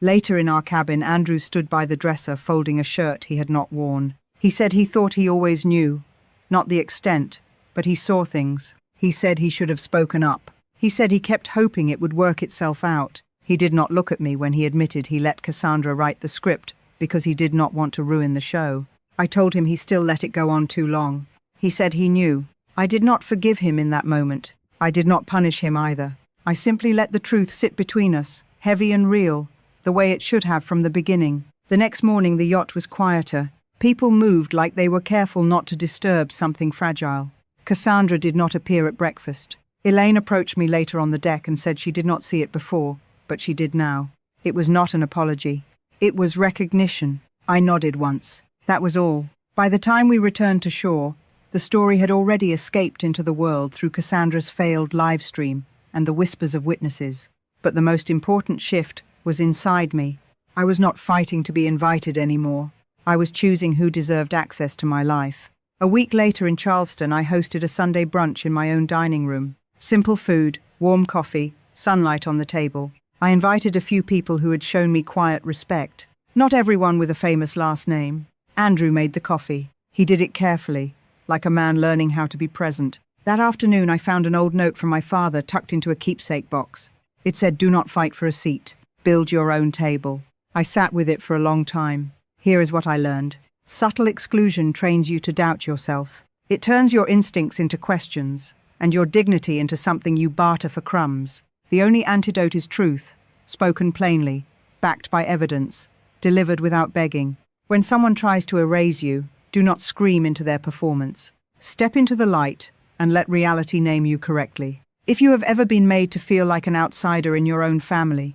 Later in our cabin, Andrew stood by the dresser folding a shirt he had not worn. He said he thought he always knew, not the extent, but he saw things. He said he should have spoken up. He said he kept hoping it would work itself out. He did not look at me when he admitted he let Cassandra write the script because he did not want to ruin the show. I told him he still let it go on too long. He said he knew. I did not forgive him in that moment. I did not punish him either. I simply let the truth sit between us, heavy and real, the way it should have from the beginning. The next morning the yacht was quieter. People moved like they were careful not to disturb something fragile. Cassandra did not appear at breakfast. Elaine approached me later on the deck and said she did not see it before, but she did now. It was not an apology. It was recognition. I nodded once. That was all. By the time we returned to shore, the story had already escaped into the world through Cassandra's failed live stream and the whispers of witnesses. But the most important shift was inside me. I was not fighting to be invited anymore. I was choosing who deserved access to my life. A week later in Charleston, I hosted a Sunday brunch in my own dining room. Simple food, warm coffee, sunlight on the table. I invited a few people who had shown me quiet respect. Not everyone with a famous last name. Andrew made the coffee. He did it carefully, like a man learning how to be present. That afternoon I found an old note from my father tucked into a keepsake box. It said, "Do not fight for a seat. Build your own table." I sat with it for a long time. Here is what I learned. Subtle exclusion trains you to doubt yourself. It turns your instincts into questions, and your dignity into something you barter for crumbs. The only antidote is truth, spoken plainly, backed by evidence, delivered without begging. When someone tries to erase you, do not scream into their performance. Step into the light and let reality name you correctly. If you have ever been made to feel like an outsider in your own family,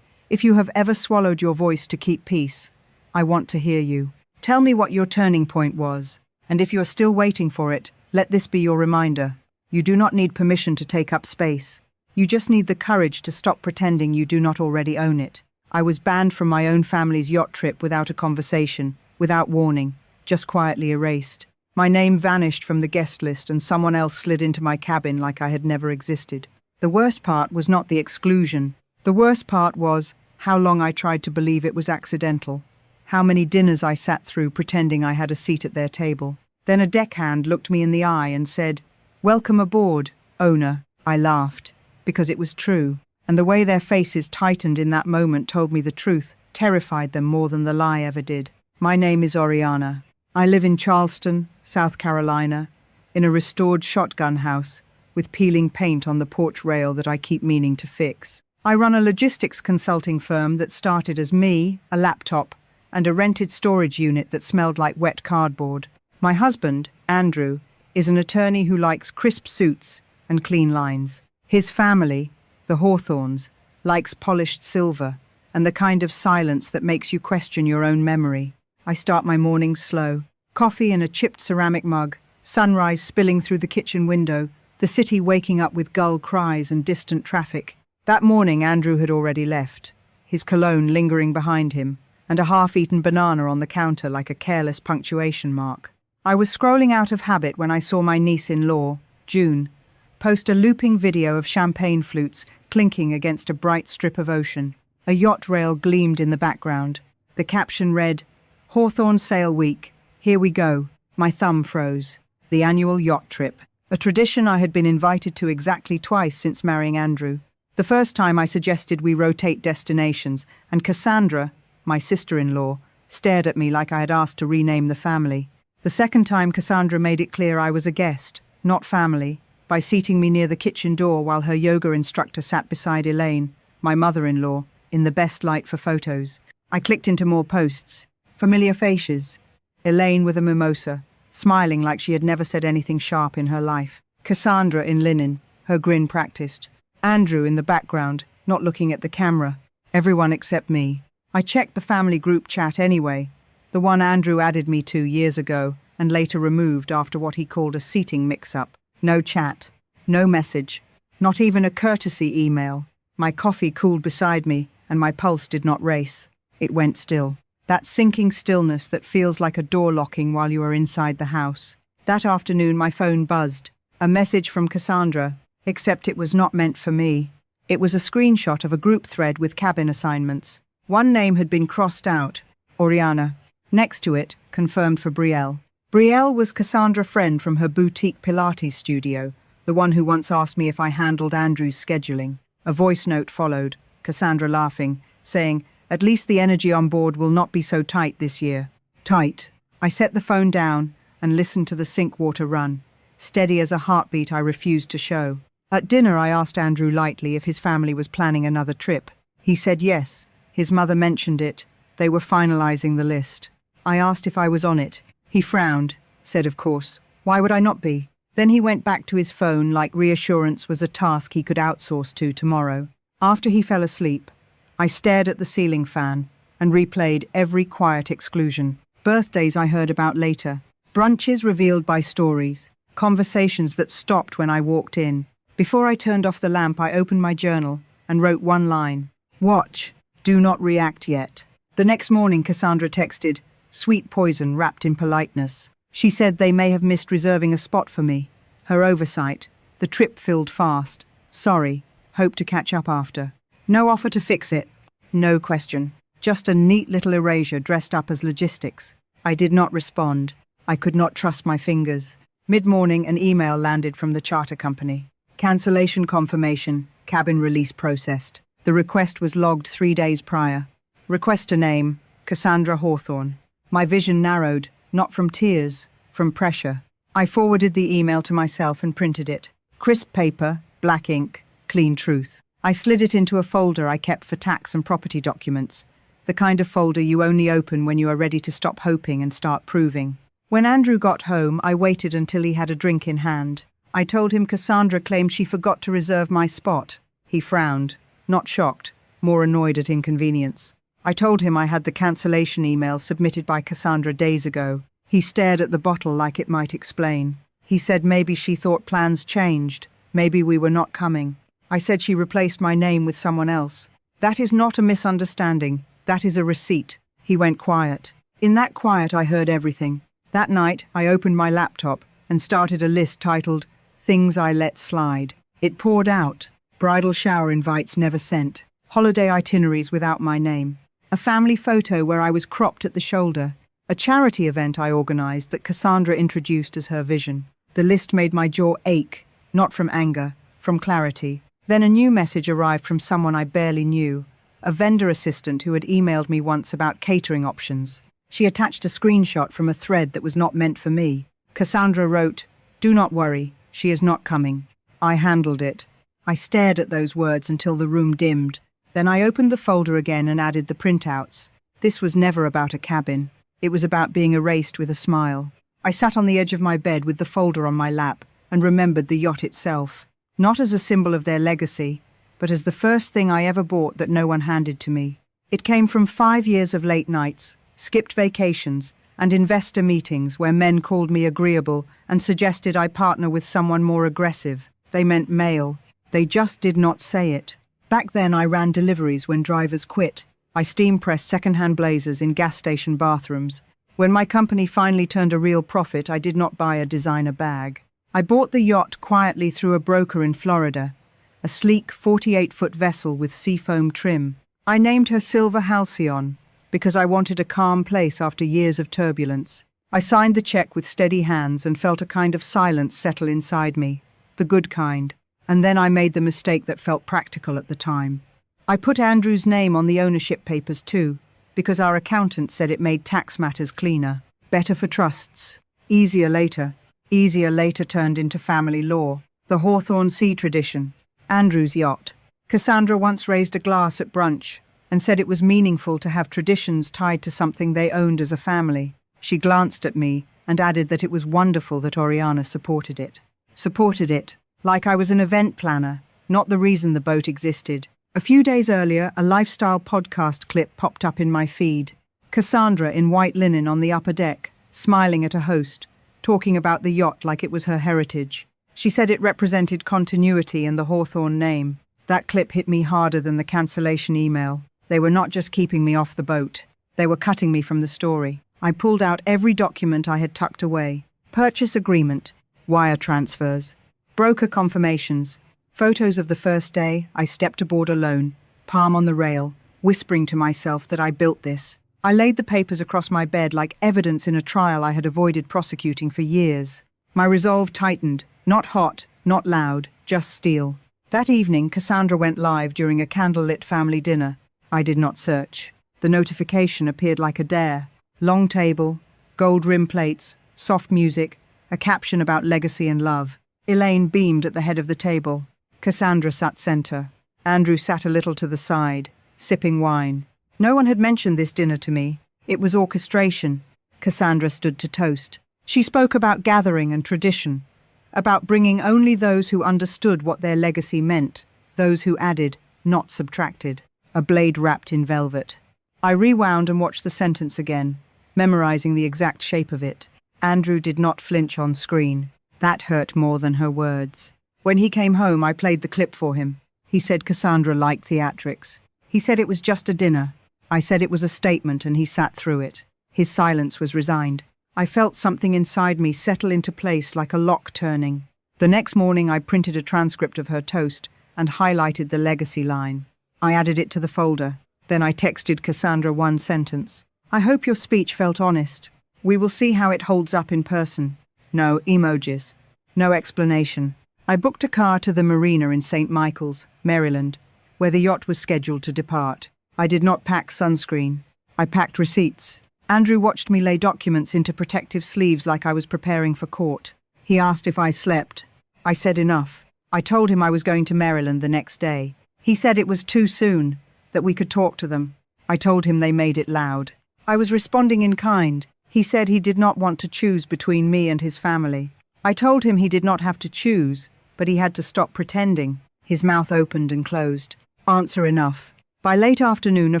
if you have ever swallowed your voice to keep peace, I want to hear you. Tell me what your turning point was, and if you are still waiting for it, let this be your reminder. You do not need permission to take up space. You just need the courage to stop pretending you do not already own it. I was banned from my own family's yacht trip without a conversation, without warning, just quietly erased. My name vanished from the guest list and someone else slid into my cabin like I had never existed. The worst part was not the exclusion. The worst part was how long I tried to believe it was accidental. How many dinners I sat through pretending I had a seat at their table. Then a deckhand looked me in the eye and said, "Welcome aboard, owner." I laughed, because it was true, and the way their faces tightened in that moment told me the truth, terrified them more than the lie ever did. My name is Oriana. I live in Charleston, South Carolina, in a restored shotgun house with peeling paint on the porch rail that I keep meaning to fix. I run a logistics consulting firm that started as me, a laptop, and a rented storage unit that smelled like wet cardboard. My husband, Andrew, is an attorney who likes crisp suits and clean lines. His family, the Hawthorns, likes polished silver and the kind of silence that makes you question your own memory. I start my mornings slow. Coffee in a chipped ceramic mug, sunrise spilling through the kitchen window, the city waking up with gull cries and distant traffic. That morning Andrew had already left, his cologne lingering behind him, and a half-eaten banana on the counter like a careless punctuation mark. I was scrolling out of habit when I saw my niece-in-law, June, post a looping video of champagne flutes clinking against a bright strip of ocean. A yacht rail gleamed in the background. The caption read, "Hawthorne Sail Week. Here we go." My thumb froze. The annual yacht trip. A tradition I had been invited to exactly twice since marrying Andrew. The first time I suggested we rotate destinations, and Cassandra, my sister-in-law, stared at me like I had asked to rename the family. The second time Cassandra made it clear I was a guest, not family, by seating me near the kitchen door while her yoga instructor sat beside Elaine, my mother-in-law, in the best light for photos. I clicked into more posts. Familiar faces. Elaine with a mimosa, smiling like she had never said anything sharp in her life. Cassandra in linen, her grin practiced. Andrew in the background, not looking at the camera. Everyone except me. I checked the family group chat anyway, the one Andrew added me to years ago and later removed after what he called a seating mix-up. No chat, no message, not even a courtesy email. My coffee cooled beside me and my pulse did not race. It went still. That sinking stillness that feels like a door locking while you are inside the house. That afternoon my phone buzzed. A message from Cassandra, except it was not meant for me. It was a screenshot of a group thread with cabin assignments. One name had been crossed out, Oriana. Next to it, confirmed for Brielle. Brielle was Cassandra's friend from her boutique Pilates studio, the one who once asked me if I handled Andrew's scheduling. A voice note followed, Cassandra laughing, saying, "At least the energy on board will not be so tight this year." Tight. I set the phone down and listened to the sink water run. Steady as a heartbeat I refused to show. At dinner I asked Andrew lightly if his family was planning another trip. He said yes. His mother mentioned it. They were finalizing the list. I asked if I was on it. He frowned, said of course. Why would I not be? Then he went back to his phone like reassurance was a task he could outsource to tomorrow. After he fell asleep, I stared at the ceiling fan and replayed every quiet exclusion. Birthdays I heard about later. Brunches revealed by stories. Conversations that stopped when I walked in. Before I turned off the lamp, I opened my journal and wrote one line. Watch. Do not react yet. The next morning, Cassandra texted, "Sweet poison wrapped in politeness." She said they may have missed reserving a spot for me. Her oversight. The trip filled fast. Sorry. Hope to catch up after. No offer to fix it. No question. Just a neat little erasure dressed up as logistics. I did not respond. I could not trust my fingers. Mid-morning, an email landed from the charter company. Cancellation confirmation. Cabin release processed. The request was logged 3 days prior. Request to name, Cassandra Hawthorne. My vision narrowed, not from tears, from pressure. I forwarded the email to myself and printed it. Crisp paper, black ink, clean truth. I slid it into a folder I kept for tax and property documents, the kind of folder you only open when you are ready to stop hoping and start proving. When Andrew got home, I waited until he had a drink in hand. I told him Cassandra claimed she forgot to reserve my spot. He frowned, not shocked, more annoyed at inconvenience. I told him I had the cancellation email submitted by Cassandra days ago. He stared at the bottle like it might explain. He said maybe she thought plans changed, maybe we were not coming. I said she replaced my name with someone else. That is not a misunderstanding, that is a receipt. He went quiet. In that quiet I heard everything. That night I opened my laptop and started a list titled, Things I Let Slide. It poured out. Bridal shower invites never sent. Holiday itineraries without my name. A family photo where I was cropped at the shoulder. A charity event I organized that Cassandra introduced as her vision. The list made my jaw ache, not from anger, from clarity. Then a new message arrived from someone I barely knew, a vendor assistant who had emailed me once about catering options. She attached a screenshot from a thread that was not meant for me. Cassandra wrote, "Do not worry, she is not coming. I handled it." I stared at those words until the room dimmed. Then I opened the folder again and added the printouts. This was never about a cabin. It was about being erased with a smile. I sat on the edge of my bed with the folder on my lap and remembered the yacht itself. Not as a symbol of their legacy, but as the first thing I ever bought that no one handed to me. It came from 5 years of late nights, skipped vacations, and investor meetings where men called me agreeable and suggested I partner with someone more aggressive. They meant male. They just did not say it. Back then I ran deliveries when drivers quit. I steam-pressed second-hand blazers in gas station bathrooms. When my company finally turned a real profit, I did not buy a designer bag. I bought the yacht quietly through a broker in Florida, a sleek 48-foot vessel with seafoam trim. I named her Silver Halcyon because I wanted a calm place after years of turbulence. I signed the check with steady hands and felt a kind of silence settle inside me, the good kind. And then I made the mistake that felt practical at the time. I put Andrew's name on the ownership papers too, because our accountant said it made tax matters cleaner, better for trusts, easier later. Easier later turned into family law, the Hawthorne Sea tradition, Andrew's yacht. Cassandra once raised a glass at brunch and said it was meaningful to have traditions tied to something they owned as a family. She glanced at me and added that it was wonderful that Oriana supported it. Supported it, like I was an event planner, not the reason the boat existed. A few days earlier, a lifestyle podcast clip popped up in my feed. Cassandra in white linen on the upper deck, smiling at a host, talking about the yacht like it was her heritage. She said it represented continuity and the Hawthorne name. That clip hit me harder than the cancellation email. They were not just keeping me off the boat. They were cutting me from the story. I pulled out every document I had tucked away. Purchase agreement, wire transfers, broker confirmations, photos of the first day I stepped aboard alone, palm on the rail, whispering to myself that I built this. I laid the papers across my bed like evidence in a trial I had avoided prosecuting for years. My resolve tightened, not hot, not loud, just steel. That evening, Cassandra went live during a candlelit family dinner. I did not search. The notification appeared like a dare. Long table, gold rim plates, soft music, a caption about legacy and love. Elaine beamed at the head of the table. Cassandra sat center. Andrew sat a little to the side, sipping wine. No one had mentioned this dinner to me. It was orchestration. Cassandra stood to toast. She spoke about gathering and tradition, about bringing only those who understood what their legacy meant, those who added, not subtracted. A blade wrapped in velvet. I rewound and watched the sentence again, memorizing the exact shape of it. Andrew did not flinch on screen. That hurt more than her words. When he came home, I played the clip for him. He said Cassandra liked theatrics. He said it was just a dinner. I said it was a statement, and he sat through it. His silence was resigned. I felt something inside me settle into place like a lock turning. The next morning I printed a transcript of her toast and highlighted the legacy line. I added it to the folder. Then I texted Cassandra one sentence. I hope your speech felt honest. We will see how it holds up in person. No emojis. No explanation. I booked a car to the marina in St. Michael's, Maryland, where the yacht was scheduled to depart. I did not pack sunscreen. I packed receipts. Andrew watched me lay documents into protective sleeves like I was preparing for court. He asked if I slept. I said enough. I told him I was going to Maryland the next day. He said it was too soon, that we could talk to them. I told him they made it loud. I was responding in kind. He said he did not want to choose between me and his family. I told him he did not have to choose, but he had to stop pretending. His mouth opened and closed. Answer enough. By late afternoon, a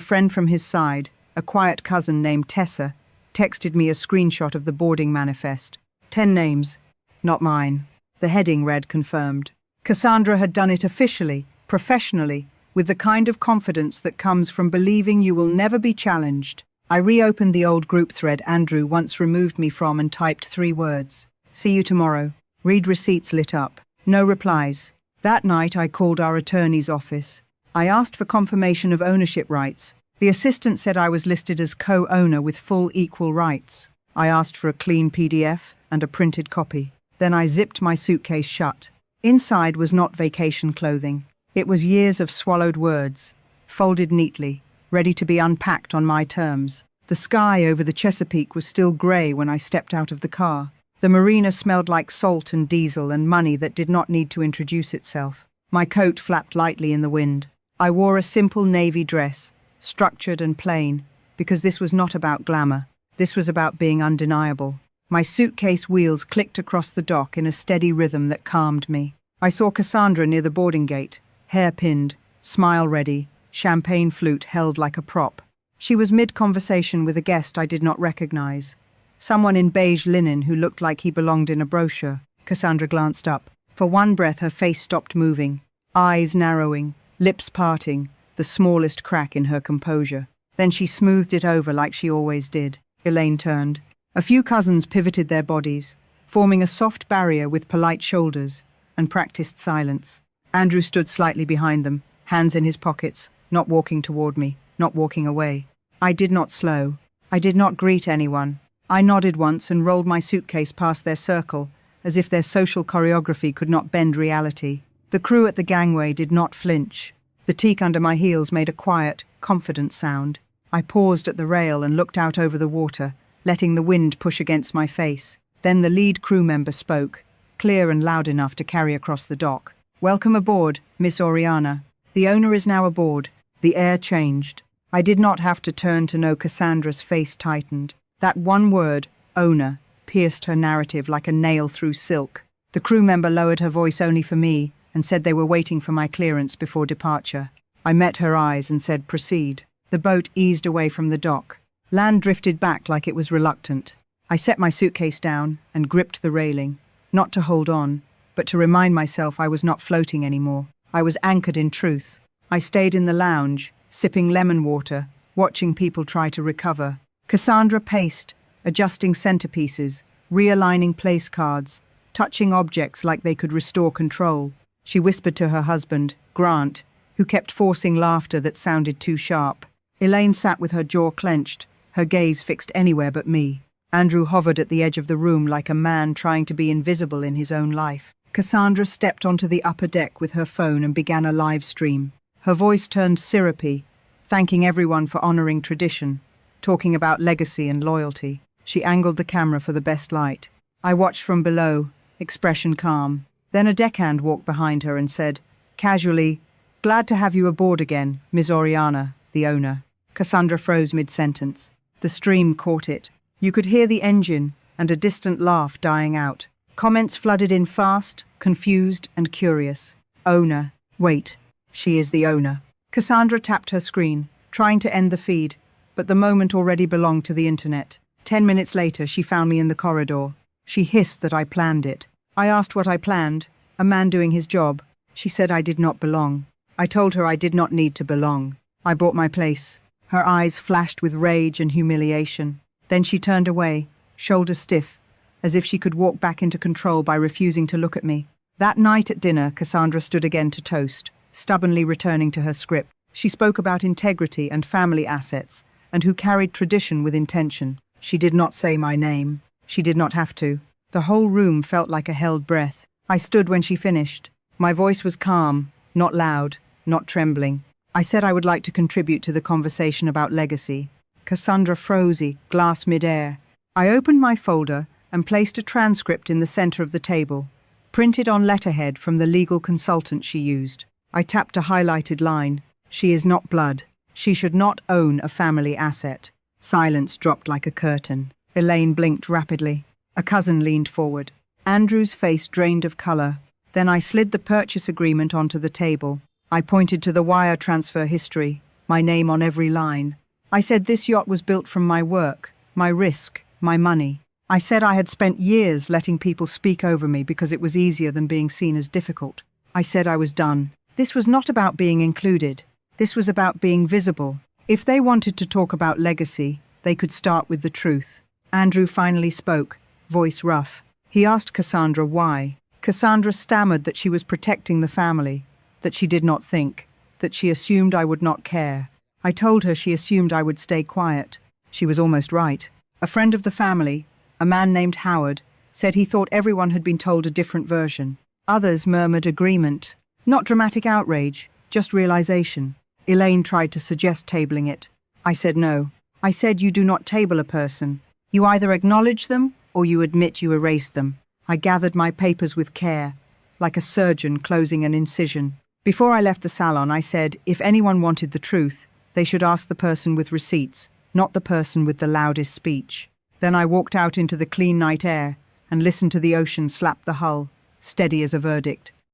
friend from his side, a quiet cousin named Tessa, texted me a screenshot of the boarding manifest. 10 names. Not mine. The heading read confirmed. Cassandra had done it officially, professionally, with the kind of confidence that comes from believing you will never be challenged. I reopened the old group thread Andrew once removed me from and typed 3 words. See you tomorrow. Read receipts lit up. No replies. That night I called our attorney's office. I asked for confirmation of ownership rights. The assistant said I was listed as co-owner with full equal rights. I asked for a clean PDF and a printed copy. Then I zipped my suitcase shut. Inside was not vacation clothing. It was years of swallowed words, folded neatly, ready to be unpacked on my terms. The sky over the Chesapeake was still grey when I stepped out of the car. The marina smelled like salt and diesel and money that did not need to introduce itself. My coat flapped lightly in the wind. I wore a simple navy dress, structured and plain, because this was not about glamour. This was about being undeniable. My suitcase wheels clicked across the dock in a steady rhythm that calmed me. I saw Cassandra near the boarding gate, hair pinned, smile ready, champagne flute held like a prop. She was mid-conversation with a guest I did not recognize. Someone in beige linen who looked like he belonged in a brochure. Cassandra glanced up. For one breath her face stopped moving, eyes narrowing, lips parting, the smallest crack in her composure. Then she smoothed it over like she always did. Elaine turned. A few cousins pivoted their bodies, forming a soft barrier with polite shoulders, and practiced silence. Andrew stood slightly behind them, hands in his pockets, not walking toward me, not walking away. I did not slow. I did not greet anyone. I nodded once and rolled my suitcase past their circle, as if their social choreography could not bend reality. The crew at the gangway did not flinch. The teak under my heels made a quiet, confident sound. I paused at the rail and looked out over the water, letting the wind push against my face. Then the lead crew member spoke, clear and loud enough to carry across the dock. "Welcome aboard, Miss Oriana. The owner is now aboard." The air changed. I did not have to turn to know Cassandra's face tightened. That one word, owner, pierced her narrative like a nail through silk. The crew member lowered her voice only for me and said they were waiting for my clearance before departure. I met her eyes and said, "Proceed." The boat eased away from the dock. Land drifted back like it was reluctant. I set my suitcase down and gripped the railing, not to hold on, but to remind myself I was not floating anymore. I was anchored in truth. I stayed in the lounge, sipping lemon water, watching people try to recover. Cassandra paced, adjusting centerpieces, realigning place cards, touching objects like they could restore control. She whispered to her husband, Grant, who kept forcing laughter that sounded too sharp. Elaine sat with her jaw clenched, her gaze fixed anywhere but me. Andrew hovered at the edge of the room like a man trying to be invisible in his own life. Cassandra stepped onto the upper deck with her phone and began a live stream. Her voice turned syrupy, thanking everyone for honoring tradition, talking about legacy and loyalty. She angled the camera for the best light. I watched from below, expression calm. Then a deckhand walked behind her and said, casually, "Glad to have you aboard again, Ms. Oriana, the owner." Cassandra froze mid-sentence. The stream caught it. You could hear the engine and a distant laugh dying out. Comments flooded in fast, confused, and curious. Owner. Wait. She is the owner. Cassandra tapped her screen, trying to end the feed, but the moment already belonged to the internet. 10 minutes later, she found me in the corridor. She hissed that I planned it. I asked what I planned, a man doing his job. She said I did not belong. I told her I did not need to belong. I bought my place. Her eyes flashed with rage and humiliation. Then she turned away, shoulders stiff, as if she could walk back into control by refusing to look at me. That night at dinner, Cassandra stood again to toast, stubbornly returning to her script. She spoke about integrity and family assets, and who carried tradition with intention. She did not say my name. She did not have to. The whole room felt like a held breath. I stood when she finished. My voice was calm, not loud, not trembling. I said I would like to contribute to the conversation about legacy. Cassandra froze, glass mid-air. I opened my folder and placed a transcript in the center of the table, printed on letterhead from the legal consultant she used. I tapped a highlighted line. She is not blood. She should not own a family asset. Silence dropped like a curtain. Elaine blinked rapidly. A cousin leaned forward. Andrew's face drained of color. Then I slid the purchase agreement onto the table. I pointed to the wire transfer history, my name on every line. I said this yacht was built from my work, my risk, my money. I said I had spent years letting people speak over me because it was easier than being seen as difficult. I said I was done. This was not about being included. This was about being visible. If they wanted to talk about legacy, they could start with the truth. Andrew finally spoke, voice rough. He asked Cassandra why. Cassandra stammered that she was protecting the family, that she did not think, that she assumed I would not care. I told her she assumed I would stay quiet. She was almost right. A friend of the family, a man named Howard, said he thought everyone had been told a different version. Others murmured agreement. Not dramatic outrage, just realization. Elaine tried to suggest tabling it. I said no. I said you do not table a person. You either acknowledge them or you admit you erased them. I gathered my papers with care, like a surgeon closing an incision. Before I left the salon, I said if anyone wanted the truth, they should ask the person with receipts, not the person with the loudest speech. Then I walked out into the clean night air and listened to the ocean slap the hull, steady as a verdict.